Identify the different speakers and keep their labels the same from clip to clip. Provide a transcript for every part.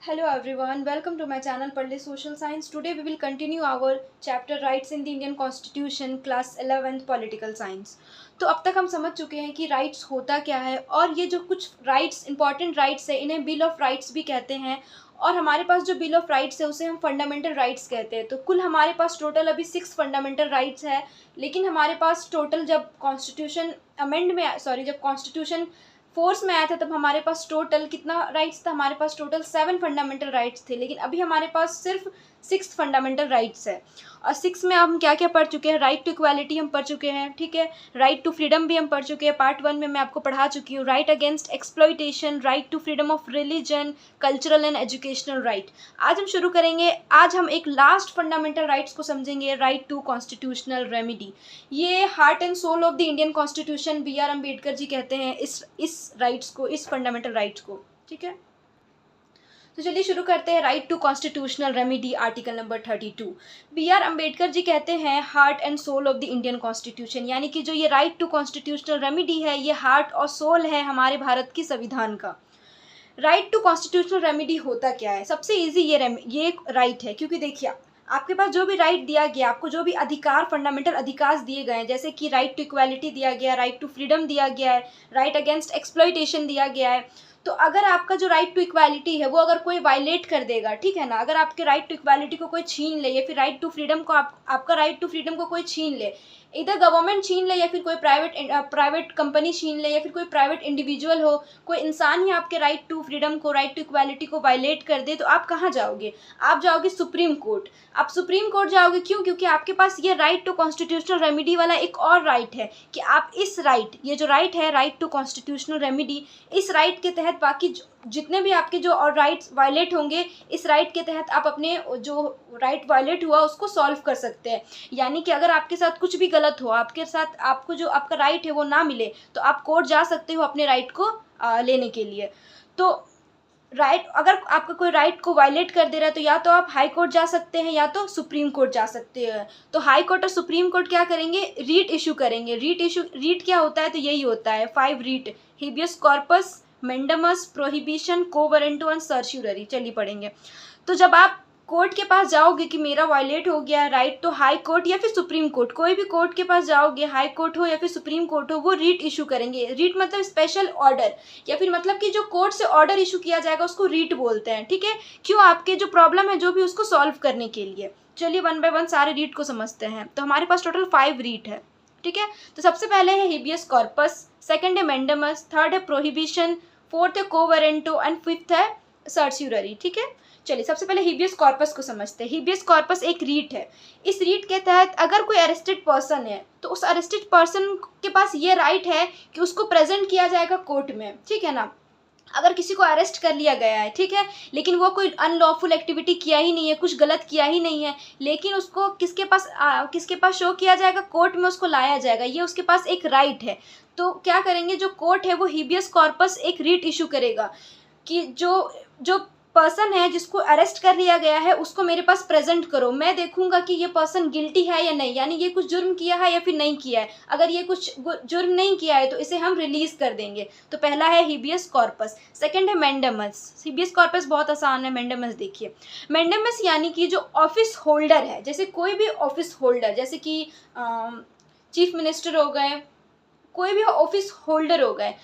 Speaker 1: Hello everyone, welcome to my channel Parle Social Science. Today we will continue our chapter Rights in the Indian Constitution, class 11th Political Science. तो अब तक हम समझ चुके हैं कि राइट्स होता क्या है और ये जो कुछ राइट्स इंपॉर्टेंट राइट्स है इन्हें बिल ऑफ राइट्स भी कहते हैं। और हमारे पास जो बिल ऑफ राइट्स है उसे हम फंडामेंटल राइट्स कहते हैं। तो कुल हमारे पास टोटल अभी 6 फंडामेंटल राइट्स है, लेकिन हमारे पास टोटल जब कॉन्स्टिट्यूशन जब कॉन्स्टिट्यूशन फोर्स में आया था तब हमारे पास टोटल कितना राइट्स था, हमारे पास टोटल 7 फंडामेंटल राइट्स थे, लेकिन अभी हमारे पास सिर्फ 6 फंडामेंटल राइट्स है। और 6 में हम क्या क्या पढ़ चुके हैं, राइट टू इक्वालिटी हम पढ़ चुके हैं, ठीक है, राइट टू फ्रीडम भी हम पढ़ चुके हैं, पार्ट 1 में मैं आपको पढ़ा चुकी हूँ, right against exploitation, right to freedom of religion, cultural and educational right. आज हम शुरू करेंगे, आज हम एक लास्ट फंडामेंटल राइट्स को समझेंगे, राइट टू कॉन्स्टिट्यूशनल रेमेडी। ये heart and soul of the Indian constitution B R Ambedkar ji कहते हैं इस राइट्स को, इस फंडामेंटल राइट्स को, ठीक है। तो चलिए शुरू करते हैं। Right to constitutional remedy, article number 32। B R Ambedkar ji कहते हैं heart and soul of the Indian constitution, यानी कि जो ये राइट टू कॉन्स्टिट्यूशनल रेमेडी है ये हार्ट और सोल है हमारे भारत की संविधान का। राइट टू कॉन्स्टिट्यूशनल रेमेडी होता क्या है? सबसे ईजी ये राइट है, क्योंकि देखिए आपके पास जो भी राइट दिया गया, आपको जो भी अधिकार, फंडामेंटल अधिकार दिए गए हैं, जैसे कि राइट टू इक्वालिटी दिया गया, राइट टू फ्रीडम दिया गया है, राइट अगेंस्ट एक्सप्लॉइटेशन दिया गया है। तो अगर आपका जो राइट टू इक्वालिटी है वो अगर कोई वायलेट कर देगा, ठीक है ना, अगर आपके राइट टू इक्वालिटी को कोई छीन ले या फिर राइट टू फ्रीडम को आपका राइट टू फ्रीडम को कोई छीन ले, इधर गवर्नमेंट छीन ले या फिर कोई प्राइवेट कंपनी छीन ले या फिर कोई प्राइवेट इंडिविजुअल हो, कोई इंसान ही आपके राइट टू फ्रीडम को, राइट टू इक्वालिटी को वायलेट कर दे, तो आप कहाँ जाओगे? आप जाओगे सुप्रीम कोर्ट। आप सुप्रीम कोर्ट जाओगे, क्यों? क्योंकि आपके पास ये राइट टू कॉन्स्टिट्यूशनल रेमेडी वाला एक और राइट है कि आप इस राइट, ये जो राइट है राइट टू कॉन्स्टिट्यूशनल रेमेडी, इस राइट के तहत बाकी जितने भी आपके जो और राइट्स वायलेट होंगे, इस राइट के तहत आप अपने जो राइट वायलेट हुआ उसको सॉल्व कर सकते हैं। यानी कि अगर आपके साथ कुछ भी गलत हो, आपके साथ आपको जो आपका राइट है वो ना मिले, तो आप कोर्ट जा सकते हो अपने राइट को लेने के लिए। तो राइट, अगर आपका कोई राइट को वायलेट कर दे रहा है तो या तो आप हाई कोर्ट जा सकते हैं या तो सुप्रीम कोर्ट जा सकते हैं। तो हाई कोर्ट और सुप्रीम कोर्ट क्या करेंगे? रीट इशू करेंगे। रीट क्या होता है? तो यही होता है 5 writ, habeas corpus, mandamus, prohibition, quo warranto and certiorari. चलिए पढ़ेंगे। तो जब आप कोर्ट के पास जाओगे कि मेरा वायलेट हो गया राइट, तो हाई कोर्ट या फिर सुप्रीम कोर्ट, कोई भी कोर्ट के पास जाओगे, हाई कोर्ट हो या फिर सुप्रीम कोर्ट हो, वो रीट इशू करेंगे। रीट मतलब स्पेशल ऑर्डर, या फिर मतलब कि जो कोर्ट से ऑर्डर इशू किया जाएगा उसको रीट बोलते हैं, ठीक है। क्यों? आपके जो प्रॉब्लम है जो भी उसको सॉल्व करने के लिए। चलिए 1 बाय 1 सारे रीट को समझते हैं। तो हमारे पास टोटल 5 रीट है, ठीक है। तो सबसे पहले है हिबियस कॉर्पस, सेकंड है मेंडामस, थर्ड है प्रोहिबिशन, फोर्थ है कोवरेंटो एंड फिफ्थ है सर्च्यूररी, ठीक है। चलिए सबसे पहले हिबियस कॉर्पस को समझते हैं। हिबियस कॉर्पस एक रीट है। इस रीट के तहत अगर कोई अरेस्टेड पर्सन है तो उस अरेस्टेड पर्सन के पास ये राइट है कि उसको प्रेजेंट किया जाएगा कोर्ट में, ठीक है ना। अगर किसी को अरेस्ट कर लिया गया है, ठीक है, लेकिन वो कोई अनलॉफुल एक्टिविटी किया ही नहीं है, कुछ गलत किया ही नहीं है, लेकिन उसको किसके पास शो किया जाएगा? कोर्ट में उसको लाया जाएगा, ये उसके पास एक राइट है। तो क्या करेंगे? जो कोर्ट है वो हिबियस कॉर्पस एक रीट इशू करेगा कि जो पर्सन है जिसको अरेस्ट कर लिया गया है उसको मेरे पास प्रेजेंट करो, मैं देखूंगा कि ये पर्सन गिल्टी है या नहीं, यानी ये कुछ जुर्म किया है या फिर नहीं किया है। अगर ये कुछ जुर्म नहीं किया है तो इसे हम रिलीज कर देंगे। तो पहला है हिबियस कॉर्पस। सेकंड है मेंडामस। हिबियस कॉर्पस बहुत आसान है, मेंडामस देखिए। मेंडामस यानी कि जो ऑफिस होल्डर है, जैसे कोई भी ऑफिस होल्डर, जैसे कि चीफ मिनिस्टर हो गए, कोई भी ऑफिस होल्डर हो गए,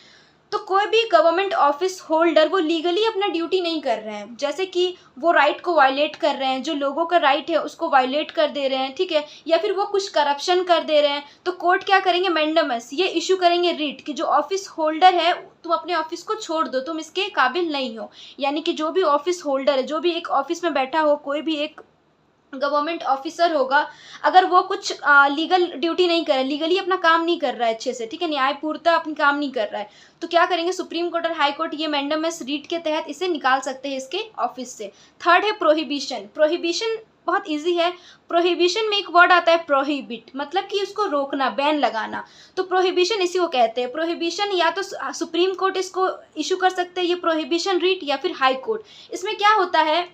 Speaker 1: तो कोई भी गवर्नमेंट ऑफिस होल्डर वो लीगली अपना ड्यूटी नहीं कर रहे हैं, जैसे कि वो राइट को वायलेट कर रहे हैं, जो लोगों का राइट है उसको वायलेट कर दे रहे हैं, ठीक है, या फिर वो कुछ करप्शन कर दे रहे हैं, तो कोर्ट क्या करेंगे? मेंडामस ये इशू करेंगे रीट कि जो ऑफिस होल्डर है तुम अपने ऑफिस को छोड़ दो, तुम इसके काबिल नहीं हो। यानी कि जो भी ऑफिस होल्डर है, जो भी एक ऑफिस में बैठा हो, कोई भी एक गवर्नमेंट ऑफिसर होगा, अगर वो कुछ लीगल ड्यूटी नहीं कर रहा है, लीगली अपना काम नहीं कर रहा है अच्छे से, ठीक है, न्यायपूर्ता अपनी काम नहीं कर रहा है, तो क्या करेंगे? सुप्रीम कोर्ट और हाई कोर्ट ये मेंडामस रीट के तहत इसे निकाल सकते हैं इसके ऑफिस से। थर्ड है प्रोहिबिशन। प्रोहिबिशन बहुत इजी है। प्रोहिबिशन में एक वर्ड आता है प्रोहिबिट, मतलब कि उसको रोकना, बैन लगाना। तो प्रोहिबिशन इसी को कहते हैं। प्रोहिबिशन या तो सुप्रीम कोर्ट इसको इशू कर सकते हैं ये प्रोहिबिशन रीट, या फिर हाई कोर्ट। इसमें क्या होता है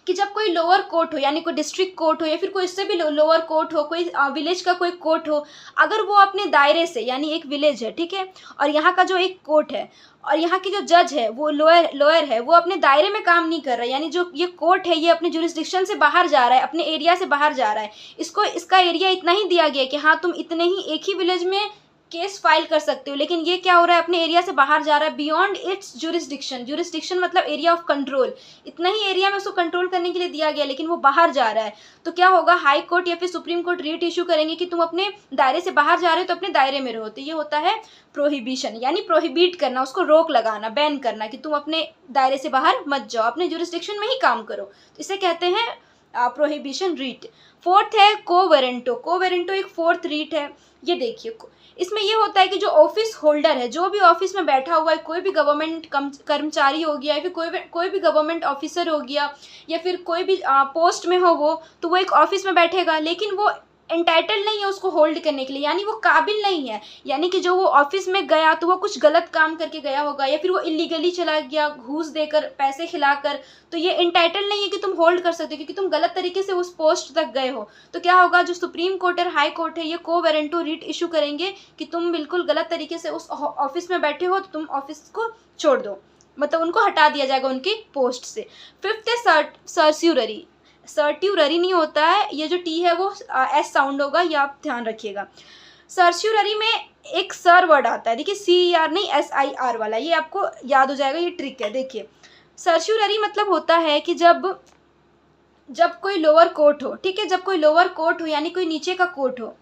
Speaker 1: कि जब कोई लोअर कोर्ट हो, यानी कोई डिस्ट्रिक्ट कोर्ट हो या फिर कोई इससे भी लोअर कोर्ट हो, कोई विलेज का कोई कोर्ट हो, अगर वो अपने दायरे से, यानी एक विलेज है, ठीक है, और यहाँ का जो एक कोर्ट है और यहाँ की जो जज है वो लोअर है, वो अपने दायरे में काम नहीं कर रहा है, यानी जो ये कोर्ट है ये अपने जुरिस्डिक्शन से बाहर जा रहा है, अपने एरिया से बाहर जा रहा है, इसको इसका एरिया इतना ही दिया गया है कि हाँ तुम इतने ही एक ही विलेज में केस फाइल कर सकते हो, लेकिन ये क्या हो रहा है, अपने एरिया से बाहर जा रहा है, बियॉन्ड इट्स जुरिस्डिक्शन। जुरिस्डिक्शन मतलब एरिया ऑफ कंट्रोल, इतना ही एरिया में उसको कंट्रोल करने के लिए दिया गया, लेकिन वो बाहर जा रहा है। तो क्या होगा, हाई कोर्ट या फिर सुप्रीम कोर्ट रीट इशू करेंगे कि तुम अपने दायरे से बाहर जा रहे हो तो अपने दायरे में रहो। तो ये होता है प्रोहिबिशन, यानी प्रोहिबिट करना, उसको रोक लगाना, बैन करना कि तुम अपने दायरे से बाहर मत जाओ, अपने जुरिस्डिक्शन में ही काम करो। तो इसे कहते हैं प्रोहिबिशन रीट। फोर्थ है कोवेरेंटो। कोवेरेंटो एक फोर्थ रीट है। ये देखिए, इसमें ये होता है कि जो ऑफिस होल्डर है, जो भी ऑफिस में बैठा हुआ है, कोई भी गवर्नमेंट कर्मचारी हो गया या फिर कोई भी गवर्नमेंट ऑफिसर हो गया या फिर कोई भी पोस्ट में हो वो, तो वो एक ऑफिस में बैठेगा, लेकिन वो एंटाइटल्ड नहीं है उसको होल्ड करने के लिए, यानी वो काबिल नहीं है, यानी कि जो वो ऑफिस में गया तो वो कुछ गलत काम करके गया होगा या फिर वो इलीगली चला गया, घूस देकर, पैसे खिलाकर, तो ये एंटाइटल्ड नहीं है कि तुम होल्ड कर सकते हो क्योंकि तुम गलत तरीके से उस पोस्ट तक गए हो। तो क्या होगा, जो सुप्रीम कोर्ट और हाई कोर्ट है ये कोवेरेंटो रीट इशू करेंगे कि तुम बिल्कुल गलत तरीके से उस ऑफिस में बैठे हो, तो तुम ऑफिस को छोड़ दो, मतलब उनको हटा दिया जाएगा उनकी पोस्ट से। फिफ्थ है सर्स्यूररी। सर्ट्यूररी नहीं होता है, ये जो टी है वो एस साउंड होगा, ये आप ध्यान रखिएगा। सर्स्यूररी में एक सर वर्ड आता है, देखिए CER नहीं SIR वाला, ये आपको याद हो जाएगा, ये ट्रिक है। देखिए सर्स्यूररी मतलब होता है कि जब कोई लोअर कोर्ट हो, ठीक है, जब कोई लोअर कोर्ट हो यानी कोई नीचे का कोर्ट हो,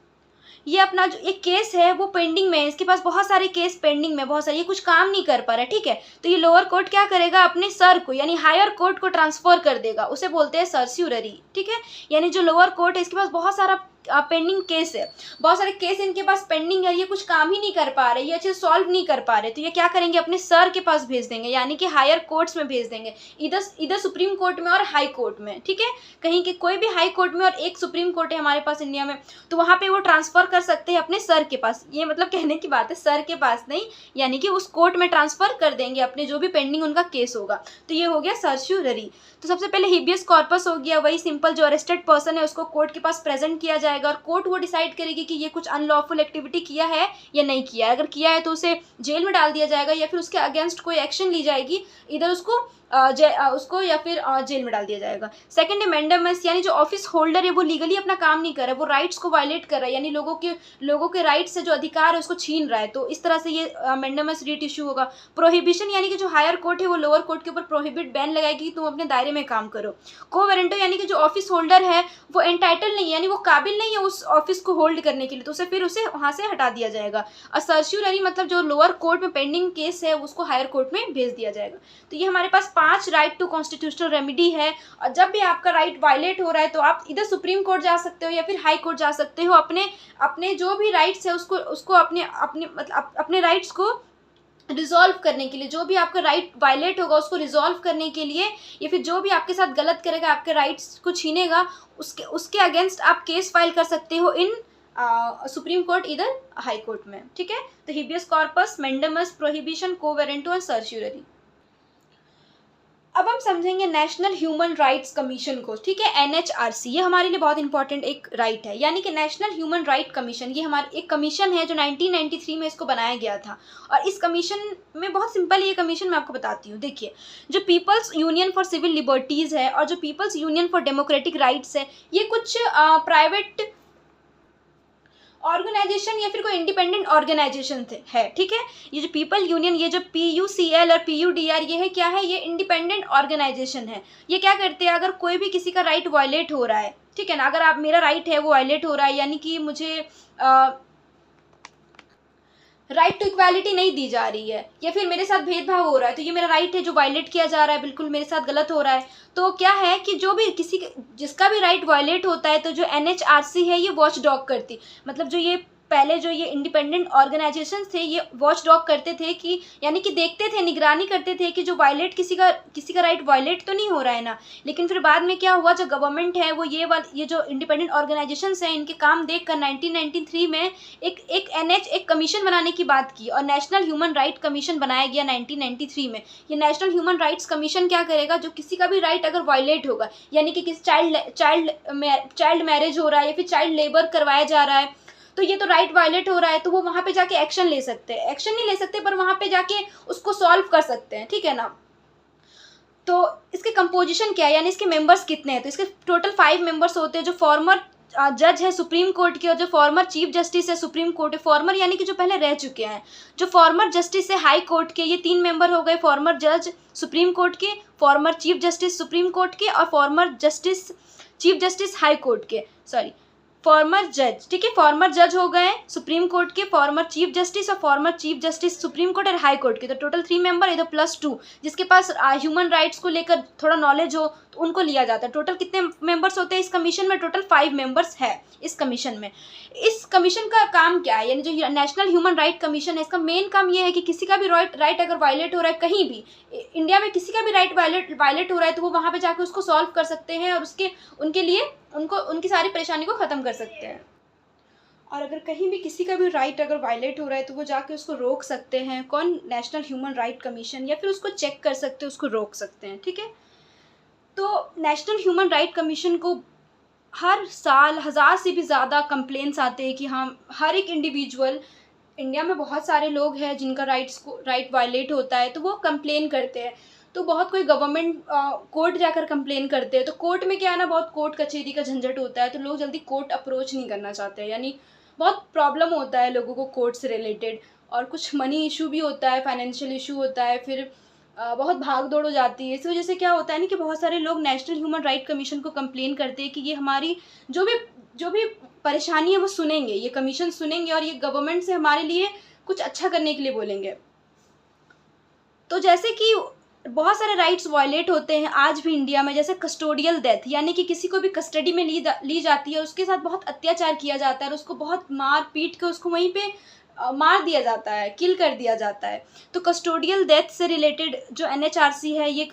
Speaker 1: ये अपना जो एक केस है वो पेंडिंग में है, इसके पास बहुत सारे केस पेंडिंग में, बहुत सारे, ये कुछ काम नहीं कर पा रहा है, ठीक है, तो ये लोअर कोर्ट क्या करेगा, अपने सर को यानी हायर कोर्ट को ट्रांसफर कर देगा, उसे बोलते हैं सर्स्यूररी, ठीक है। यानी जो लोअर कोर्ट है इसके पास बहुत सारा पेंडिंग केस है, बहुत सारे केस इनके पास पेंडिंग है, ये कुछ काम ही नहीं कर पा रहे, ये अच्छे सॉल्व नहीं कर पा रहे, तो ये क्या करेंगे, अपने सर के पास भेज देंगे, यानी कि हायर कोर्ट्स में भेज देंगे, इधर सुप्रीम कोर्ट में और हाई कोर्ट में, ठीक है, कहीं के कोई भी हाई कोर्ट में और एक सुप्रीम कोर्ट है हमारे पास इंडिया में, तो वहाँ पे वो ट्रांसफर कर सकते हैं अपने सर के पास। ये मतलब कहने की बात है, सर के पास नहीं, यानी कि उस कोर्ट में ट्रांसफर कर देंगे अपने जो भी पेंडिंग उनका केस होगा। तो ये हो गया सर्स्यूररी। तो सबसे पहले हिबियस कॉर्पस हो गया, वही सिंपल जो अरेस्टेड पर्सन है उसको कोर्ट के पास प्रेजेंट किया जाएगा और कोर्ट वो डिसाइड करेगी कि ये कुछ अनलॉफुल एक्टिविटी किया है या नहीं किया है, अगर किया है तो उसे जेल में डाल दिया जाएगा या फिर उसके अगेंस्ट कोई एक्शन ली जाएगी, इधर उसको या फिर जेल में डाल दिया जाएगा। सेकंड है मैंडेमस, यानी जो ऑफिस होल्डर है वो लीगली अपना काम नहीं कर रहा है, वो राइट्स को वायलेट कर रहा है, यानी लोगों के राइट्स से जो अधिकार है उसको छीन रहा है, तो इस तरह से ये मैंडेमस रीट इशू होगा। प्रोहिबिशन, यानी कि जो हायर कोर्ट है वो लोअर कोर्ट के ऊपर प्रोहिबिट बैन लगाएगी कि तुम अपने दायरे में काम करो। कोवेरेंटो, यानी कि जो ऑफिस होल्डर है वो एंटाइटल नहीं है, यानी वो काबिल नहीं है उस ऑफिस को होल्ड करने के लिए, तो उसे वहाँ से हटा दिया जाएगा। और सर्स्यूररी मतलब जो लोअर कोर्ट में पेंडिंग केस है उसको हायर कोर्ट में भेज दिया जाएगा। तो ये हमारे पास 5 राइट टू कॉन्स्टिट्यूशनल रेमेडी है, और जब भी आपका राइट वायलेट हो रहा है तो आप इधर सुप्रीम कोर्ट जा सकते हो या फिर हाई कोर्ट जा सकते हो, अपने जो भी राइट्स है उसको अपने राइट्स को रिजॉल्व करने के लिए, जो भी आपका राइट वायलेट होगा उसको रिजॉल्व करने के लिए, या फिर जो भी आपके साथ गलत करेगा, आपके राइट्स को छीनेगा, उसके अगेंस्ट आप केस फाइल कर सकते हो इन सुप्रीम कोर्ट, इधर हाई कोर्ट में, ठीक है। तो हिबियस कॉर्पस, मैंडेमस, प्रोहिबिशन, कोवेरेंटो और सर्स्यूररी। अब हम समझेंगे नेशनल ह्यूमन राइट्स कमीशन को, ठीक है, NHRC, ये हमारे लिए बहुत इंपॉर्टेंट एक राइट है, यानी कि नेशनल ह्यूमन राइट कमीशन, ये हमारे एक कमीशन है जो 1993 में इसको बनाया गया था। और इस कमीशन में बहुत सिंपल ये कमीशन मैं आपको बताती हूँ। देखिए, जो People's union for civil liberties है और जो People's union for democratic rights है, ये कुछ प्राइवेट ऑर्गेनाइजेशन या फिर कोई इंडिपेंडेंट ऑर्गेनाइजेशन है, ठीक है। ये जो पीपल यूनियन, ये जो PUCL और PUDR, ये है क्या है, ये इंडिपेंडेंट ऑर्गेनाइजेशन है। ये क्या करते हैं, अगर कोई भी किसी का राइट वायलेट हो रहा है, ठीक है ना, अगर आप मेरा राइट है वो वायलेट हो रहा है, यानी कि मुझे राइट टू इक्वालिटी नहीं दी जा रही है या फिर मेरे साथ भेदभाव हो रहा है, तो ये मेरा राइट है जो वायलेट किया जा रहा है, बिल्कुल मेरे साथ गलत हो रहा है। तो क्या है कि जो भी जिसका भी राइट वायलेट होता है, तो जो NHRC है ये वॉच डॉग करती, मतलब जो ये पहले जो ये इंडिपेंडेंट ऑर्गेनाइजेशन थे ये वॉच डॉग करते थे कि यानी कि देखते थे, निगरानी करते थे कि जो वायलेट किसी का राइट वायलेट तो नहीं हो रहा है ना। लेकिन फिर बाद में क्या हुआ, जो गवर्नमेंट है वो ये जो इंडिपेंडेंट ऑर्गेनाइजेशंस हैं इनके काम देखकर 1993 में एक कमीशन बनाने की बात की और नेशनल ह्यूमन राइट कमीशन बनाया गया 1993 में। ये नेशनल ह्यूमन राइट्स कमीशन क्या करेगा, जो किसी का भी राइट अगर वायलेट होगा, यानी कि किसी चाइल्ड मैरिज हो रहा है या फिर चाइल्ड लेबर करवाया जा रहा है, तो ये तो राइट वायलेट हो रहा है, तो वो वहाँ पे जाके एक्शन ले सकते हैं। एक्शन नहीं ले सकते पर वहाँ पे जाके उसको सॉल्व कर सकते हैं, ठीक है ना। तो इसके कंपोजिशन क्या है, यानी इसके मेंबर्स कितने हैं, तो इसके टोटल 5 मेंबर्स होते हैं, जो फॉर्मर जज है सुप्रीम कोर्ट के और जो फॉर्मर चीफ जस्टिस है सुप्रीम कोर्ट है। फॉर्मर यानी कि जो पहले रह चुके हैं, जो फॉर्मर जस्टिस है हाई कोर्ट के, ये 3 मेंबर हो गए, फॉर्मर जज सुप्रीम कोर्ट के, former chief justice supreme court के और former chief justice high court के, सॉरी फॉर्मर जज, ठीक है। फॉर्मर जज हो गए सुप्रीम कोर्ट के, फॉर्मर चीफ जस्टिस और former chief justice supreme court और हाई कोर्ट के, तो टोटल 3 मेंबर, इधर +2 जिसके पास ह्यूमन राइट्स को लेकर थोड़ा नॉलेज हो तो उनको लिया जाता है। टोटल कितने मेंबर्स होते हैं इस कमीशन में, टोटल 5 मेंबर्स है इस कमीशन में। इस कमीशन का काम क्या है, यानी जो नेशनल ह्यूमन राइट कमीशन है इसका मेन काम ये है कि किसी का भी राइट अगर वायलेट हो रहा है, कहीं भी इंडिया में किसी का भी राइट वायलेट हो रहा है, तो वो वहाँ पे जाकर उसको सॉल्व कर सकते हैं और उनके लिए उनकी सारी परेशानी को ख़त्म कर सकते हैं। और अगर कहीं भी किसी का भी राइट अगर वायलेट हो रहा है तो वो जाके उसको रोक सकते हैं, कौन, नेशनल ह्यूमन राइट कमीशन, या फिर उसको चेक कर सकते हैं, उसको रोक सकते हैं, ठीक है। तो नेशनल ह्यूमन राइट कमीशन को हर साल 1000 से भी ज़्यादा कंप्लेंट्स आते हैं कि हम हर एक इंडिविजुअल, इंडिया में बहुत सारे लोग हैं जिनका राइट वायलेट होता है तो वो कंप्लेन करते हैं। तो बहुत कोई गवर्नमेंट कोर्ट जाकर कंप्लेन करते हैं, तो कोर्ट में क्या है ना, बहुत कोर्ट कचहरी का झंझट होता है, तो लोग जल्दी कोर्ट अप्रोच नहीं करना चाहते हैं, यानी बहुत प्रॉब्लम होता है लोगों को कोर्ट से रिलेटेड, और कुछ मनी इशू भी होता है, फाइनेंशियल इशू होता है, फिर बहुत भाग दौड़ हो जाती है। इस वजह से क्या होता है ना कि बहुत सारे लोग नेशनल ह्यूमन राइट कमीशन को कंप्लेन करते हैं कि ये हमारी जो भी परेशानी है वो सुनेंगे, ये कमीशन सुनेंगे और ये गवर्नमेंट से हमारे लिए कुछ अच्छा करने के लिए बोलेंगे। तो जैसे कि बहुत सारे राइट्स वायलेट होते हैं आज भी इंडिया में, जैसे कस्टोडियल डेथ, यानी कि किसी को भी कस्टडी में ली जाती है, उसके साथ बहुत अत्याचार किया जाता है और उसको बहुत मार पीट के उसको वहीं पे मार दिया जाता है, किल कर दिया जाता है। तो कस्टोडियल डेथ से रिलेटेड जो NHRC है ये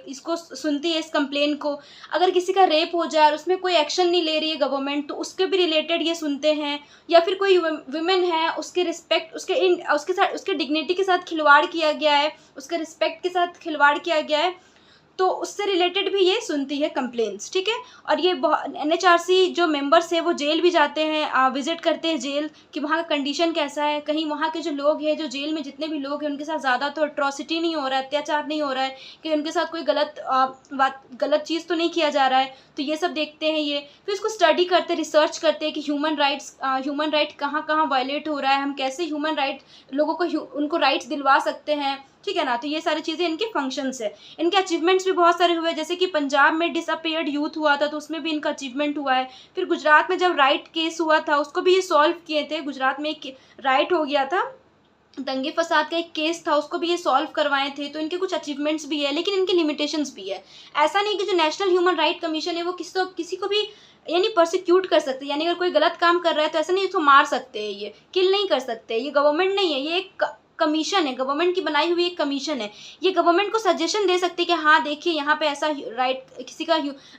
Speaker 1: इसको सुनती है, इस कंप्लेन को। अगर किसी का रेप हो जाए और उसमें कोई एक्शन नहीं ले रही है गवर्नमेंट, तो उसके भी रिलेटेड ये सुनते हैं। या फिर कोई वुमेन है, उसके रिस्पेक्ट, उसके साथ, उसके डिग्निटी के साथ खिलवाड़ किया गया है, उसके रिस्पेक्ट के साथ खिलवाड़ किया गया है, तो उससे रिलेटेड भी ये सुनती है कंप्लेंट्स, ठीक है। और ये NHRC जो मेंबर्स है वो जेल भी जाते हैं, विजिट करते हैं जेल कि वहाँ का कंडीशन कैसा है, कहीं वहाँ के जो लोग हैं, जो जेल में जितने भी लोग हैं उनके साथ ज़्यादा तो अट्रॉसिटी नहीं हो रहा है, अत्याचार नहीं हो रहा है, कि उनके साथ कोई गलत चीज़ तो नहीं किया जा रहा है, तो ये सब देखते हैं ये। फिर इसको स्टडी करते, रिसर्च करते हैं कि ह्यूमन राइट कहाँ कहाँ वायलेट हो रहा है, हम कैसे ह्यूमन राइट लोगों को उनको राइट्स दिलवा सकते हैं, ठीक है ना। तो ये सारी चीज़ें इनके फंक्शंस है। इनके अचीवमेंट्स भी बहुत सारे हुए, जैसे कि पंजाब में डिसअपियर्ड यूथ हुआ था तो उसमें भी इनका अचीवमेंट हुआ है। फिर गुजरात में जब राइट केस हुआ था उसको भी ये सॉल्व किए थे, गुजरात में एक राइट हो गया था, दंगे फसाद का एक केस था, उसको भी ये सॉल्व करवाए थे। तो इनके कुछ अचीवमेंट्स भी है, लेकिन इनके लिमिटेशंस भी है। ऐसा नहीं कि जो नेशनल ह्यूमन राइट कमीशन है वो किसी को भी यानी प्रोसिक्यूट कर सकते हैं, यानी अगर कोई गलत काम कर रहा है तो ऐसा नहीं इसको मार सकते हैं, ये किल नहीं कर सकते। ये गवर्नमेंट नहीं है, ये एक कमीशन है, गवर्नमेंट की बनाई हुई एक कमीशन है। ये गवर्नमेंट को सजेशन दे सकती है कि हाँ देखिए यहाँ पे ऐसा किसी का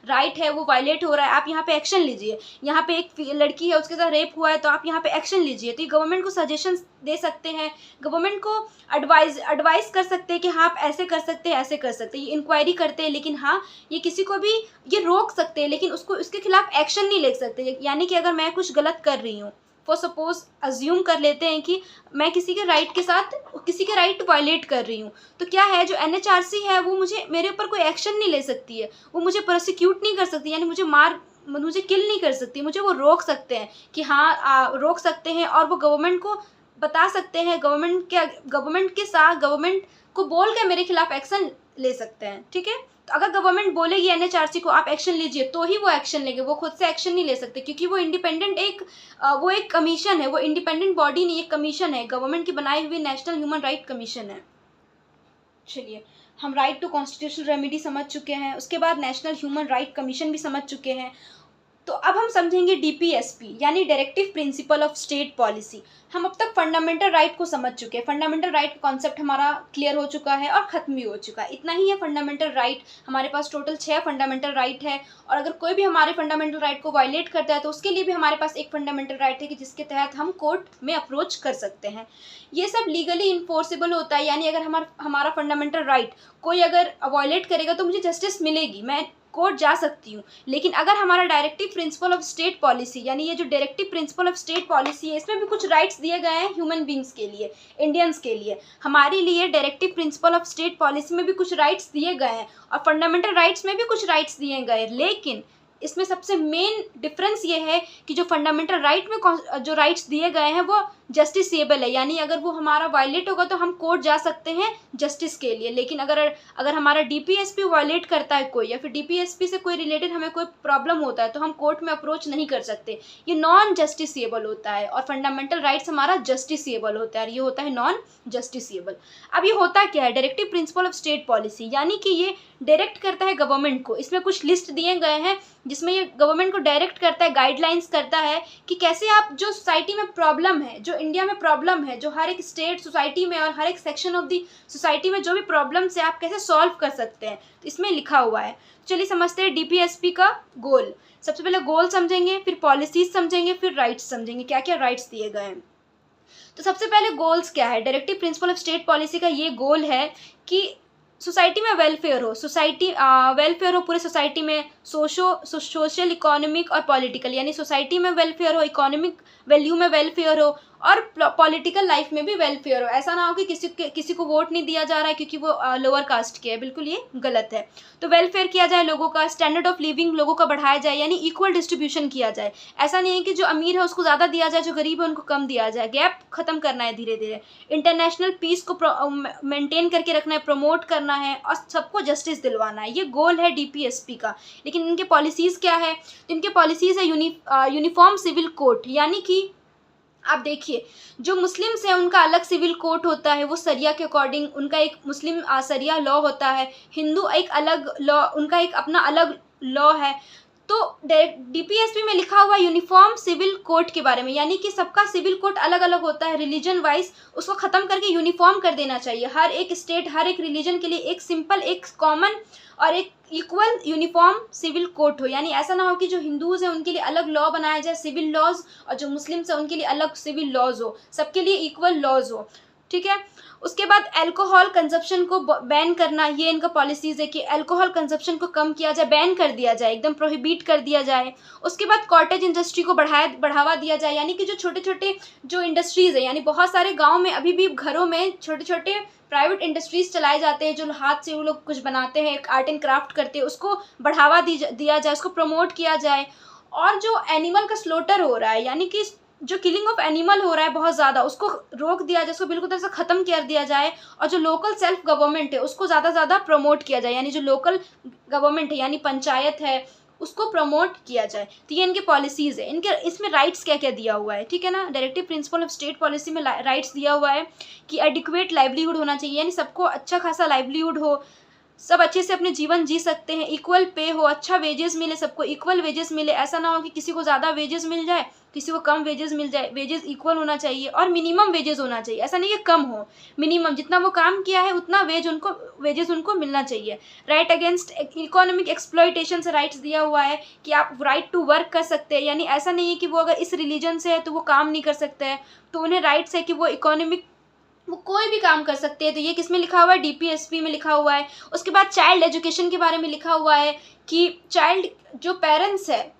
Speaker 1: राइट है वो वायलेट हो रहा है, आप यहाँ पे एक्शन लीजिए। यहाँ पे एक लड़की है उसके साथ रेप हुआ है तो आप यहाँ पे एक्शन लीजिए। तो ये गवर्नमेंट को सजेशन दे सकते हैं, गवर्नमेंट को एडवाइस कर सकते हैं कि हाँ आप ऐसे कर सकते हैं, ऐसे कर सकते हैं। ये इंक्वायरी करते हैं, लेकिन हाँ ये किसी को भी ये रोक सकते हैं, लेकिन उसके खिलाफ एक्शन नहीं ले सकते। यानी कि अगर मैं कुछ गलत कर रही हूँ, फॉर सपोज अज्यूम कर लेते हैं कि मैं किसी के राइट वायलेट कर रही हूँ, तो क्या है जो NHRC है वो मेरे ऊपर कोई एक्शन नहीं ले सकती है, वो मुझे प्रोसिक्यूट नहीं कर सकती, यानी मुझे किल नहीं कर सकती, मुझे वो रोक सकते हैं कि हाँ रोक सकते हैं। और वो गवर्नमेंट को बता सकते हैं, गवर्नमेंट को बोल के मेरे खिलाफ एक्शन ले सकते हैं, ठीक है। तो अगर गवर्नमेंट बोलेगी NHRC को आप एक्शन लीजिए तो ही वो एक्शन लेंगे, वो खुद से एक्शन नहीं ले सकते, क्योंकि वो इंडिपेंडेंट वो एक कमीशन है, वो इंडिपेंडेंट बॉडी नहीं, एक कमीशन है, गवर्नमेंट की बनाई हुई नेशनल ह्यूमन राइट कमीशन है। चलिए, हम राइट टू कॉन्स्टिट्यूशनल रेमेडी समझ चुके हैं, उसके बाद नेशनल ह्यूमन राइट कमीशन भी समझ चुके हैं। तो अब हम समझेंगे डीपीएसपी यानी directive principle of state policy. हम अब तक फंडामेंटल राइट को समझ चुके हैं, फंडामेंटल राइट का कॉन्सेप्ट हमारा क्लियर हो चुका है और ख़त्म भी हो चुका है। इतना ही है फंडामेंटल राइट। हमारे पास टोटल 6 फंडामेंटल राइट है और अगर कोई भी हमारे फंडामेंटल राइट को वायलेट करता है तो उसके लिए भी हमारे पास एक फंडामेंटल राइट है कि जिसके तहत हम कोर्ट में अप्रोच कर सकते हैं। ये सब लीगली इन्फोर्सेबल होता है, यानी अगर हमारा फंडामेंटल राइट कोई अगर वायलेट करेगा तो मुझे जस्टिस मिलेगी, मैं कोर्ट जा सकती हूँ। लेकिन अगर हमारा directive principle of state policy यानी ये जो directive principle of state policy है इसमें भी कुछ राइट्स दिए गए हैं ह्यूमन बींग्स के लिए, इंडियंस के लिए। हमारे लिए directive principle of state policy में भी कुछ राइट्स दिए गए हैं और फंडामेंटल राइट्स में भी कुछ राइट्स दिए गए, लेकिन इसमें सबसे मेन डिफरेंस ये है कि जो फंडामेंटल राइट में जो राइट्स दिए गए हैं वो जस्टिसेबल है, यानी अगर वो हमारा वायलेट होगा तो हम कोर्ट जा सकते हैं जस्टिस के लिए। लेकिन अगर हमारा डीपीएसपी वायलेट करता है कोई या फिर डीपीएसपी से कोई रिलेटेड हमें कोई प्रॉब्लम होता है तो हम कोर्ट में अप्रोच नहीं कर सकते, ये नॉन जस्टिसेबल होता है। और फंडामेंटल राइट्स हमारा जस्टिसेबल होता है और ये होता है नॉन जस्टिसेबल। अब ये होता क्या है directive principle of state policy, यानी कि ये डायरेक्ट करता है गवर्नमेंट को। इसमें कुछ लिस्ट दिए गए हैं जिसमें ये गवर्नमेंट को डायरेक्ट करता है, गाइडलाइंस करता है कि कैसे आप जो सोसाइटी में प्रॉब्लम है, जो इंडिया में प्रॉब्लम है, जो हर एक स्टेट सोसाइटी में और हर एक सेक्शन ऑफ द सोसाइटी में जो भी प्रॉब्लम्स है आप कैसे सॉल्व कर सकते हैं, तो इसमें लिखा हुआ है। चलिए समझते हैं डीपीएसपी का गोल। सबसे पहले गोल समझेंगे, फिर पॉलिसीज समझेंगे, फिर राइट्स समझेंगे, क्या क्या राइट्स दिए गए हैं। तो सबसे पहले गोल्स क्या है, directive principle of state policy का ये गोल है कि सोसाइटी में वेलफेयर हो, वेलफेयर हो पूरे सोसाइटी में, सोशल इकोनॉमिक और पॉलिटिकल, यानी सोसाइटी में वेलफेयर हो, इकोनॉमिक वैल्यू में वेलफेयर हो और पॉलिटिकल लाइफ में भी वेलफेयर हो। ऐसा ना हो कि किसी को वोट नहीं दिया जा रहा है क्योंकि वो लोअर कास्ट के है, बिल्कुल ये गलत है। तो वेलफेयर किया जाए लोगों का, स्टैंडर्ड ऑफ लिविंग लोगों का बढ़ाया जाए, यानी इक्वल डिस्ट्रीब्यूशन किया जाए। ऐसा नहीं है कि जो अमीर है उसको ज़्यादा दिया जाए, जो गरीब है उनको कम दिया जाए, गैप खत्म करना है धीरे धीरे। इंटरनेशनल पीस को मेंटेन करके रखना है, प्रमोट करना है और सबको जस्टिस दिलवाना है, ये गोल है डीपीएसपी का। लेकिन इनके पॉलिसीज़ क्या है, इनके पॉलिसीज़ है यूनिफॉर्म सिविल कोड, यानी कि आप देखिए जो मुस्लिम्स हैं उनका अलग सिविल कोड होता है, वो सरिया के अकॉर्डिंग उनका एक मुस्लिम सरिया लॉ होता है, हिंदू एक अलग लॉ, उनका एक अपना अलग लॉ है। तो डीपीएसपी में लिखा हुआ यूनिफॉर्म सिविल कोड के बारे में, यानी कि सबका सिविल कोड अलग अलग होता है रिलीजन वाइज, उसको ख़त्म करके यूनिफॉर्म कर देना चाहिए। हर एक स्टेट हर एक रिलीजन के लिए एक सिंपल, एक कॉमन और एक इक्वल यूनिफॉर्म सिविल कोड हो, यानी ऐसा ना हो कि जो हिंदूज़ हैं उनके लिए अलग लॉ बनाया जाए सिविल लॉज और जो मुस्लिम्स हैं उनके लिए अलग सिविल लॉज हो, सबके लिए इक्वल लॉज हो, ठीक है। उसके बाद अल्कोहल कंजप्शन को बैन करना, ये इनका पॉलिसीज़ है कि अल्कोहल कंजप्शन को कम किया जाए, बैन कर दिया जाए, एकदम प्रोहिबिट कर दिया जाए। उसके बाद कॉटेज इंडस्ट्री को बढ़ावा दिया जाए, यानी कि जो छोटे छोटे जो इंडस्ट्रीज़ है, यानी बहुत सारे गाँव में अभी भी घरों में छोटे छोटे प्राइवेट इंडस्ट्रीज़ चलाए जाते हैं, जो हाथ से वो लोग कुछ बनाते हैं, आर्ट एंड क्राफ्ट करते हैं, उसको बढ़ावा दिया जाए, उसको प्रमोट किया जाए। और जो एनिमल का स्लोटर हो रहा है, यानी कि जो किलिंग ऑफ एनिमल हो रहा है बहुत ज़्यादा, उसको रोक दिया जाए, उसको बिल्कुल तरह से ख़त्म कर दिया जाए। और जो लोकल सेल्फ गवर्नमेंट है उसको ज़्यादा ज़्यादा प्रमोट किया जाए, यानी जो लोकल गवर्नमेंट है यानी पंचायत है उसको प्रमोट किया जाए। तो ये इनके पॉलिसीज़ है। इनके इसमें राइट्स क्या क्या दिया हुआ है, ठीक है ना। Directive principle of state policy में राइट्स दिया हुआ है कि एडिक्वेट लाइवलीहुड होना चाहिए, यानी सबको अच्छा खासा लाइवलीहुड हो, सब अच्छे से अपने जीवन जी सकते हैं, इक्वल पे हो, अच्छा वेजेस मिले, सबको इक्वल वेजेस मिले। ऐसा ना हो कि किसी को ज़्यादा वेजेस मिल जाए, किसी को कम वेजेस मिल जाए, वेजेस इक्वल होना चाहिए और मिनिमम वेजेस होना चाहिए। ऐसा नहीं कि कम हो, मिनिमम जितना वो काम किया है उतना वेजेस उनको मिलना चाहिए। राइट अगेंस्ट इकोनॉमिक एक्सप्लॉयटेशन से राइट्स दिया हुआ है कि आप राइट टू वर्क कर सकते हैं, यानी ऐसा नहीं है कि वो अगर इस रिलीजन से है तो वो काम नहीं कर सकते हैं, तो उन्हें राइट्स है कि वो कोई भी काम कर सकते हैं। तो ये किस में लिखा हुआ है, डीपीएसपी में लिखा हुआ है। उसके बाद चाइल्ड एजुकेशन के बारे में लिखा हुआ है कि चाइल्ड जो पेरेंट्स है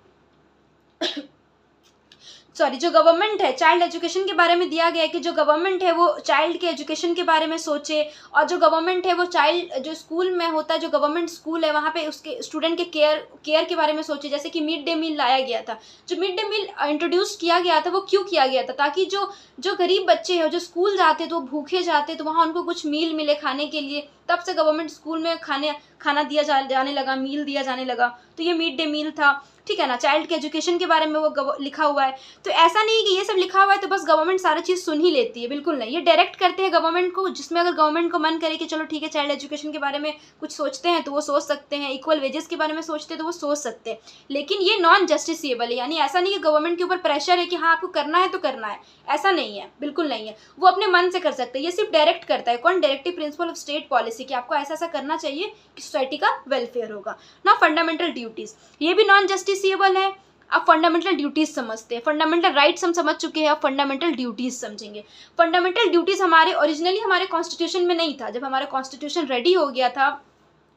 Speaker 1: जो गवर्नमेंट है, चाइल्ड एजुकेशन के बारे में दिया गया है कि जो गवर्नमेंट है वो चाइल्ड के एजुकेशन के बारे में सोचे, और जो गवर्नमेंट है वो चाइल्ड जो स्कूल में होता है, जो गवर्नमेंट स्कूल है वहाँ पे उसके स्टूडेंट के केयर के बारे में सोचे। जैसे कि मिड डे मील लाया गया था, जो मिड डे मील इंट्रोड्यूस किया गया था वो क्यों किया गया था, ताकि जो गरीब बच्चे हैं जो स्कूल जाते तो भूखे जाते तो वहाँ उनको कुछ मील मिले खाने के लिए, तब से गवर्नमेंट स्कूल में खाना दिया जाने लगा, मील दिया जाने लगा। तो ये मिड डे मील था, ठीक है ना। चाइल्ड के एजुकेशन के बारे में वो लिखा हुआ है। तो ऐसा नहीं कि ये सब लिखा हुआ है तो बस गवर्नमेंट सारी चीज़ सुन ही लेती है, बिल्कुल नहीं। ये डायरेक्ट करते हैं गवर्नमेंट को, जिसमें अगर गवर्नमेंट को मन करे कि चलो ठीक है चाइल्ड एजुकेशन के बारे में कुछ सोचते हैं तो वो सोच सकते हैं, इक्वल वेजेस के बारे में सोचते हैं तो वो सोच सकते हैं। लेकिन ये नॉन जस्टिसेबल है, यानी ऐसा नहीं कि गवर्नमेंट के ऊपर प्रेशर है कि हाँ आपको करना है तो करना है, ऐसा नहीं है, बिल्कुल नहीं है। वो अपने मन से कर सकते हैं। ये सिर्फ डायरेक्ट करता है। कौन? Directive principle of state policy, कि आपको ऐसा ऐसा करना चाहिए कि सोसाइटी का वेलफेयर होगा ना। फंडामेंटल ड्यूटीज, ये भी नॉन जस्टिसेबल है। अब फंडामेंटल ड्यूटीज समझते हैं। फंडामेंटल राइट्स हम समझ चुके हैं, अब फंडामेंटल ड्यूटीज समझेंगे। फंडामेंटल ड्यूटीज हमारे ओरिजिनली हमारे कॉन्स्टिट्यूशन में नहीं था। जब हमारा कॉन्स्टिट्यूशन रेडी हो गया था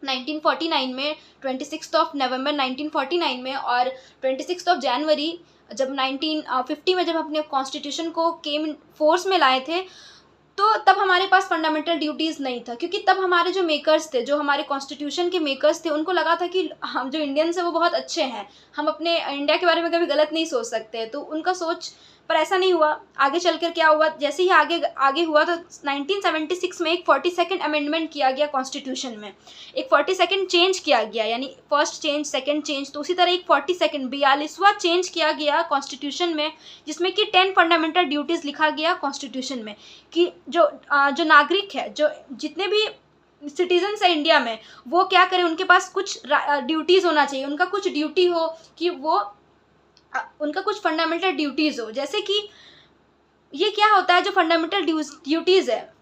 Speaker 1: 1949 में, 26 नवंबर 1949 में, और 26 जनवरी जब 1950 में जब अपने कॉन्स्टिट्यूशन को केम फोर्स में लाए थे, तो तब हमारे पास फंडामेंटल ड्यूटीज़ नहीं था। क्योंकि तब हमारे जो मेकर्स थे, जो हमारे कॉन्स्टिट्यूशन के मेकर्स थे, उनको लगा था कि हम जो इंडियंस हैं वो बहुत अच्छे हैं, हम अपने इंडिया के बारे में कभी गलत नहीं सोच सकते। तो उनका सोच, पर ऐसा नहीं हुआ। आगे चलकर क्या हुआ, जैसे ही आगे हुआ तो 1976 में एक 42nd अमेंडमेंट किया गया कॉन्स्टिट्यूशन में। एक 42nd चेंज किया गया, यानी फर्स्ट चेंज, सेकंड चेंज, तो उसी तरह एक 42nd 42वां चेंज किया गया कॉन्स्टिट्यूशन में, जिसमें कि 10 फंडामेंटल ड्यूटीज़ लिखा गया कॉन्स्टिट्यूशन में, कि जो नागरिक है, जो जितने भी सिटीजन्स है इंडिया में, वो क्या करें, उनके पास कुछ ड्यूटीज़ होना चाहिए। उनका कुछ ड्यूटी हो कि वो उनका कुछ फंडामेंटल ड्यूटीज़ हो। जैसे कि ये क्या होता है, जो फंडामेंटल ड्यूटीज़ है,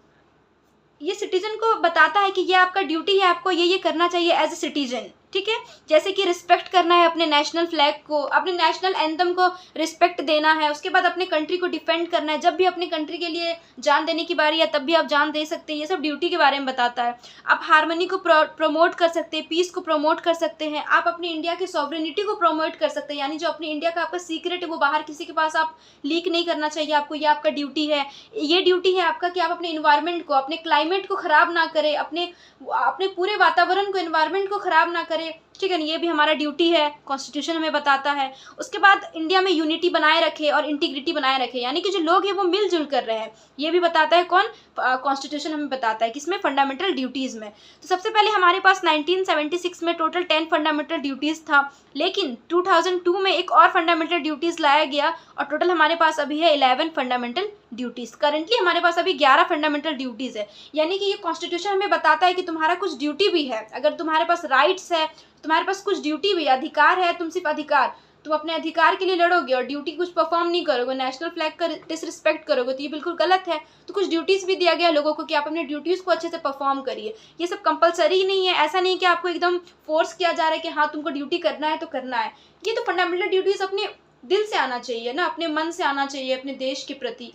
Speaker 1: ये सिटीजन को बताता है कि ये आपका ड्यूटी है, आपको ये करना चाहिए एज ए सिटीजन, ठीक है। जैसे कि रिस्पेक्ट करना है अपने नेशनल फ्लैग को, अपने नेशनल एंथम को रिस्पेक्ट देना है। उसके बाद अपने कंट्री को डिफेंड करना है। जब भी अपनी कंट्री के लिए जान देने की बारी है तब भी आप जान दे सकते हैं। ये सब ड्यूटी के बारे में बताता है। आप हार्मनी को प्रमोट कर सकते हैं, पीस को प्रमोट कर सकते हैं, आप अपनी इंडिया की सॉवरेनिटी को प्रमोट कर सकते हैं, यानी जो अपनी इंडिया का आपका सीक्रेट है वो बाहर किसी के पास आप लीक नहीं करना चाहिए आपको, ये आपका ड्यूटी है। ये ड्यूटी है आपका कि आप अपने इन्वायरमेंट को, अपने क्लाइमेट को ख़राब ना करें, अपने पूरे वातावरण को, इन्वायरमेंट को ख़राब ना करें, ठीक है ना। ये भी हमारा ड्यूटी है, कॉन्स्टिट्यूशन हमें बताता है। उसके बाद इंडिया में यूनिटी बनाए रखे और इंटीग्रिटी बनाए रखे, यानी कि जो लोग हैं वो मिलजुल कर रहे हैं, ये भी बताता है। कौन? कॉन्स्टिट्यूशन हमें बताता है, किसमें? फंडामेंटल ड्यूटीज़ में। तो सबसे पहले हमारे पास 1976 में टोटल 10 फंडामेंटल ड्यूटीज़ था, लेकिन 2002 में एक और फंडामेंटल ड्यूटीज़ लाया गया और टोटल हमारे पास अभी है 11 फंडामेंटल ड्यूटीज़। करंटली हमारे पास अभी 11 फंडामेंटल ड्यूटीज़ है, यानी कि ये कॉन्स्टिट्यूशन हमें बताता है कि तुम्हारा कुछ ड्यूटी भी है। अगर तुम्हारे पास राइट्स है, तुम्हारे पास कुछ ड्यूटी भी, अधिकार है, तुम सिर्फ अधिकार, तुम अपने अधिकार के लिए लड़ोगे और ड्यूटी कुछ परफॉर्म नहीं करोगे, नेशनल फ्लैग का डिसरिस्पेक्ट करोगे, तो ये बिल्कुल गलत है। तो कुछ ड्यूटीज़ भी दिया गया लोगों को कि आप अपने ड्यूटीज़ को अच्छे से परफॉर्म करिए। ये सब कंपलसरी नहीं है, ऐसा नहीं कि आपको एकदम फोर्स किया जा रहा है कि हाँ तुमको ड्यूटी करना है तो करना है। ये तो फंडामेंटल ड्यूटीज़ अपने दिल से आना चाहिए ना, अपने मन से आना चाहिए अपने देश के प्रति।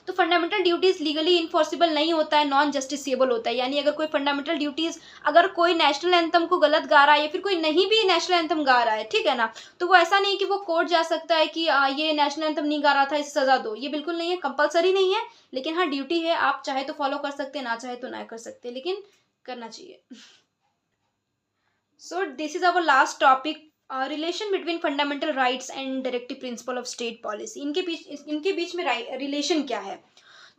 Speaker 1: तो फंडामेंटल ड्यूटीज़ लीगली इन्फोर्सिबल नहीं होता है, नॉन जस्टिसेबल होता है। यानी अगर कोई फंडामेंटल ड्यूटीज़, अगर कोई नेशनल एंथम को गलत गा रहा है या फिर कोई नहीं भी नेशनल एंथम गा रहा है, ठीक है ना, तो वो ऐसा नहीं कि वो कोर्ट जा सकता है कि ये नेशनल एंथम नहीं गा रहा था, इसे सज़ा दो। ये बिल्कुल नहीं है, कंपलसरी नहीं है, लेकिन हाँ ड्यूटी है। आप चाहे तो फॉलो कर सकते हैं, ना चाहे तो ना कर सकते, लेकिन करना चाहिए। So this is our last topic, relation between fundamental rights and directive principle of state policy. इनके बीच में रिलेशन क्या है?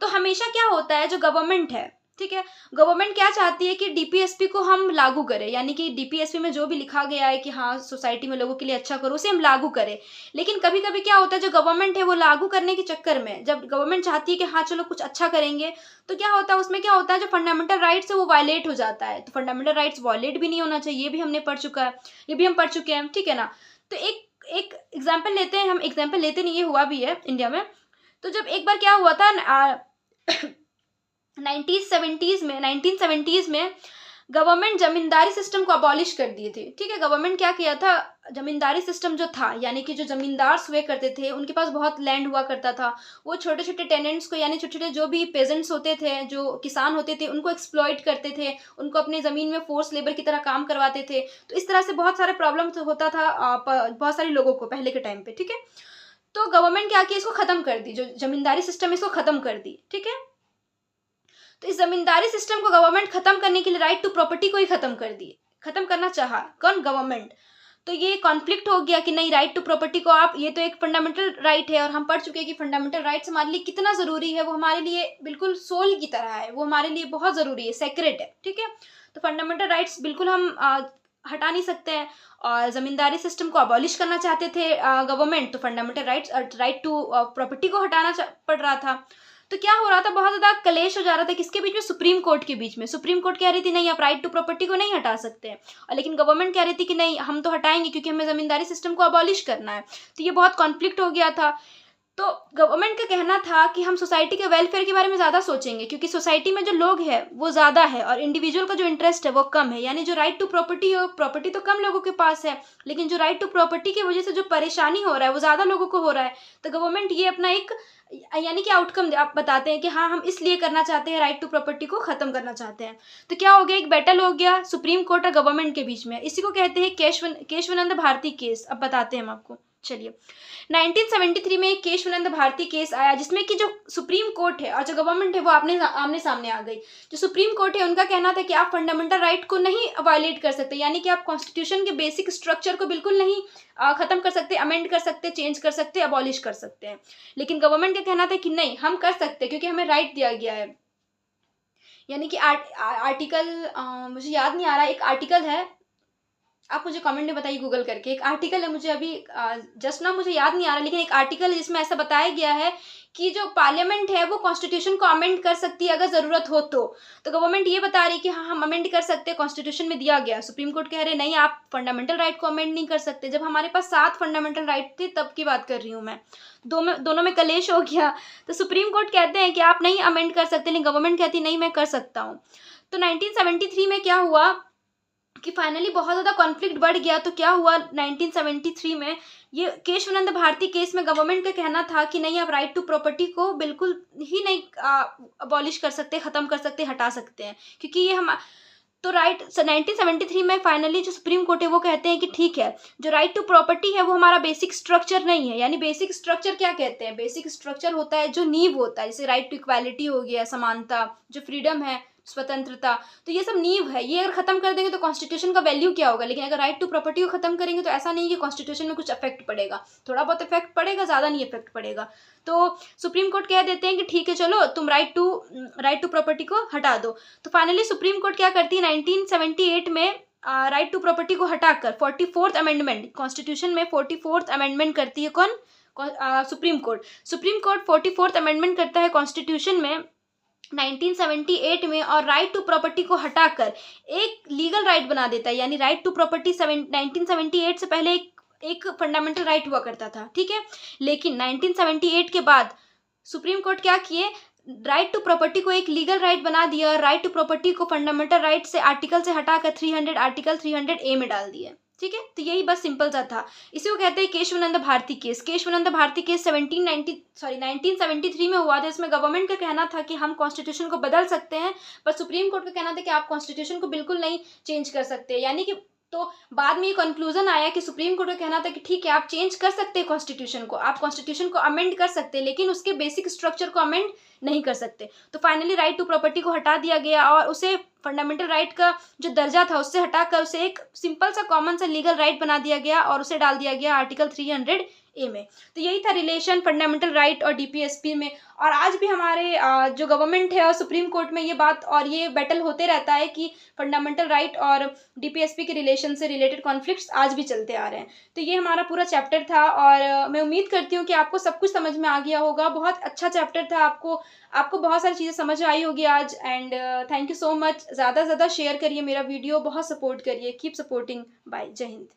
Speaker 1: तो हमेशा क्या होता है, जो गवर्नमेंट है, ठीक है, गवर्नमेंट क्या चाहती है कि डीपीएसपी को हम लागू करें, यानी कि डीपीएसपी में जो भी लिखा गया है कि हाँ सोसाइटी में लोगों के लिए अच्छा करो, उसे हम लागू करें। लेकिन कभी कभी क्या होता है, जो गवर्नमेंट है वो लागू करने के चक्कर में, जब गवर्नमेंट चाहती है कि हाँ चलो कुछ अच्छा करेंगे, तो क्या होता है उसमें, क्या होता है, जो फंडामेंटल राइट्स है वो वायलेट हो जाता है। तो फंडामेंटल राइट्स वायलेट भी नहीं होना चाहिए, ये भी हमने पढ़ चुका है, ये भी हम पढ़ चुके हैं, ठीक है ना। तो एक एग्जाम्पल लेते हैं, हम एग्जाम्पल लेते नहीं, ये हुआ भी है इंडिया में। तो जब एक बार क्या हुआ था 1970s में गवर्नमेंट जमींदारी सिस्टम को अबॉलिश कर दिए थे, ठीक है। गवर्नमेंट क्या किया था, जमींदारी सिस्टम जो था, यानी कि जो जमींदार हुए करते थे, उनके पास बहुत लैंड हुआ करता था, वो छोटे छोटे टेनेंट्स को, यानी छोटे छोटे जो भी पेजेंट्स होते थे, जो किसान होते थे, उनको एक्सप्लॉइट करते थे, उनको अपने ज़मीन में फोर्स लेबर की तरह काम करवाते थे। तो इस तरह से बहुत सारे प्रॉब्लम होता था बहुत सारे लोगों को पहले के टाइम पे, ठीक है। तो गवर्नमेंट क्या किया, इसको ख़त्म कर दी, जो जमींदारी सिस्टम इसको ख़त्म कर दी, ठीक है। तो इस जमींदारी सिस्टम को गवर्नमेंट खत्म करने के लिए राइट टू प्रॉपर्टी को ही खत्म कर दिए, खत्म करना चाहा, कौन? गवर्नमेंट। तो ये कॉन्फ्लिक्ट हो गया कि नहीं, राइट टू प्रॉपर्टी को आप, ये तो एक फंडामेंटल राइट है और हम पढ़ चुके हैं कि फंडामेंटल राइट्स हमारे लिए कितना ज़रूरी है, वो हमारे लिए बिल्कुल सोल की तरह है, वो हमारे लिए बहुत ज़रूरी है, सेक्रेट है, ठीक है। तो फंडामेंटल राइट्स बिल्कुल हम हटा नहीं सकते हैं। और ज़मींदारी सिस्टम को अबॉलिश करना चाहते थे गवर्नमेंट, तो fundamental rights, right to property को हटाना पड़ रहा था। तो क्या हो रहा था, बहुत ज़्यादा कलेश हो जा रहा था किसके बीच में, सुप्रीम कोर्ट के बीच में। सुप्रीम कोर्ट कह रही थी नहीं, आप राइट टू प्रॉपर्टी को नहीं हटा सकते हैं, और लेकिन गवर्नमेंट कह रही थी कि नहीं, हम तो हटाएंगे क्योंकि हमें ज़मींदारी सिस्टम को अबॉलिश करना है। तो ये बहुत कॉन्फ्लिक्ट हो गया था। तो गवर्नमेंट का कहना था कि हम सोसाइटी के वेलफेयर के बारे में ज़्यादा सोचेंगे, क्योंकि सोसाइटी में जो लोग हैं वो ज़्यादा है और इंडिविजुअल का जो इंटरेस्ट है वो कम है। यानी जो राइट टू प्रॉपर्टी है, प्रॉपर्टी तो कम लोगों के पास है, लेकिन जो राइट टू प्रॉपर्टी की वजह से जो परेशानी हो रहा है वो ज़्यादा लोगों को हो रहा है। तो गवर्नमेंट ये अपना एक, यानी कि आउटकम आप बताते हैं कि हाँ, हम इसलिए करना चाहते हैं, राइट टू प्रॉपर्टी को ख़त्म करना चाहते हैं। तो क्या हो गया, एक बैटल हो गया सुप्रीम कोर्ट और गवर्नमेंट के बीच में। इसी को कहते हैं केशवानंद भारती केस। अब बताते हैं हम आपको, चलिए। 1973 में एक केशवानंद भारती केस आया, जिसमें कि जो सुप्रीम कोर्ट है और जो गवर्नमेंट है वो आमने सामने आ गई। जो सुप्रीम कोर्ट है उनका कहना था कि आप फंडामेंटल राइट को नहीं वायलेट कर सकते, यानी कि आप कॉन्स्टिट्यूशन के बेसिक स्ट्रक्चर को बिल्कुल नहीं ख़त्म कर सकते, अमेंड कर सकते, चेंज कर सकते, अबॉलिश कर सकते हैं। लेकिन गवर्नमेंट का कहना था कि नहीं, हम कर सकते हैं क्योंकि हमें राइट दिया गया है। यानी कि आर्टिकल, मुझे याद नहीं आ रहा, एक आर्टिकल है, आप मुझे कमेंट में बताइए गूगल करके। एक आर्टिकल है, मुझे अभी जस्ट ना मुझे याद नहीं आ रहा, लेकिन एक आर्टिकल है जिसमें ऐसा बताया गया है कि जो पार्लियामेंट है वो कॉन्स्टिट्यूशन को अमेंड कर सकती है अगर ज़रूरत हो तो। गवर्नमेंट ये बता रही है कि हाँ, हम अमेंड कर सकते हैं, कॉन्स्टिट्यूशन में दिया गया। सुप्रीम कोर्ट कह रहे नहीं, आप फंडामेंटल राइट को अमेंड नहीं कर सकते। जब हमारे पास 7 फंडामेंटल राइट थे तब की बात कर रही हूँ मैं। दोनों में कलेश हो गया। तो सुप्रीम कोर्ट कहते हैं कि आप नहीं अमेंड कर सकते, लेकिन गवर्नमेंट कहती नहीं, मैं कर सकता हूँ। तो 1973 में क्या हुआ कि फाइनली बहुत ज़्यादा कॉन्फ्लिक्ट बढ़ गया। तो क्या हुआ, 1973 में ये केशवानंद भारती केस में गवर्नमेंट का कहना था कि नहीं, आप राइट टू प्रॉपर्टी को बिल्कुल ही नहीं अबॉलिश कर सकते, ख़त्म कर सकते, हटा सकते हैं, क्योंकि ये हम तो 1973 में फाइनली जो सुप्रीम कोर्ट है वो कहते हैं कि ठीक है, जो राइट टू प्रॉपर्टी है वो हमारा बेसिक स्ट्रक्चर नहीं है। यानी बेसिक स्ट्रक्चर क्या कहते हैं, बेसिक स्ट्रक्चर होता है जो नींव होता है, जैसे राइट टू इक्वालिटी हो गया, समानता, जो फ्रीडम है, स्वतंत्रता, तो ये सब नींव है। ये अगर खत्म कर देंगे तो कॉन्स्टिट्यूशन का वैल्यू क्या होगा। लेकिन अगर राइट टू प्रॉपर्टी को खत्म करेंगे तो ऐसा नहीं कि कॉन्स्टिट्यूशन में कुछ इफेक्ट पड़ेगा, थोड़ा बहुत इफेक्ट पड़ेगा, ज़्यादा नहीं इफेक्ट पड़ेगा। तो सुप्रीम कोर्ट कह देते हैं कि ठीक है, चलो तुम राइट टू प्रॉपर्टी को हटा दो। तो फाइनली सुप्रीम कोर्ट क्या करती है, 1978 में राइट टू प्रॉपर्टी को हटाकर 44th अमेंडमेंट, कॉन्स्टिट्यूशन में 44th अमेंडमेंट करती है कौन, supreme court. Supreme court 44th amendment करता है कॉन्स्टिट्यूशन में 1978 में, और राइट टू प्रॉपर्टी को हटाकर एक लीगल राइट बना देता है। यानी राइट टू प्रॉपर्टी 1978 से पहले एक फंडामेंटल राइट हुआ करता था, ठीक है। लेकिन 1978 के बाद सुप्रीम कोर्ट क्या किए, राइट टू प्रॉपर्टी को एक लीगल राइट बना दिया और राइट टू प्रॉपर्टी को फंडामेंटल राइट से आर्टिकल से हटाकर आर्टिकल 300A में डाल दिया, ठीक है। तो यही बस सिंपल सा था। इसी को कहते हैं केशवानंद भारती केस। केशवानंद भारती केस 1973 में हुआ था। इसमें गवर्नमेंट का कहना था कि हम कॉन्स्टिट्यूशन को बदल सकते हैं, पर सुप्रीम कोर्ट का कहना था कि आप कॉन्स्टिट्यूशन को बिल्कुल नहीं चेंज कर सकते। यानी कि तो बाद में ये कंक्लूजन आया कि सुप्रीम कोर्ट का कहना था कि ठीक है, आप चेंज कर सकते हैं कॉन्स्टिट्यूशन को, आप कॉन्स्टिट्यूशन को अमेंड कर सकते हैं, लेकिन उसके बेसिक स्ट्रक्चर को अमेंड नहीं कर सकते। तो फाइनली राइट टू प्रॉपर्टी को हटा दिया गया और उसे फंडामेंटल राइट का जो दर्जा था उससे हटाकर उसे एक सिंपल सा कॉमन सा लीगल राइट बना दिया गया और उसे डाल दिया गया आर्टिकल 300A में। तो यही था रिलेशन फंडामेंटल राइट और DPSP में। और आज भी हमारे जो गवर्नमेंट है और सुप्रीम कोर्ट में ये बात और ये बैटल होते रहता है कि फंडामेंटल राइट और DPSP के रिलेशन से रिलेटेड कॉन्फ्लिक्ट्स आज भी चलते आ रहे हैं। तो ये हमारा पूरा चैप्टर था और मैं उम्मीद करती हूँ कि आपको सब कुछ समझ में आ गया होगा। बहुत अच्छा चैप्टर था, आपको बहुत सारी चीज़ें समझ आई होगी आज। And thank you so much. ज़्यादा से ज़्यादा शेयर करिए मेरा वीडियो, बहुत सपोर्ट करिए, कीप सपोर्टिंग। बाय, जय हिंद।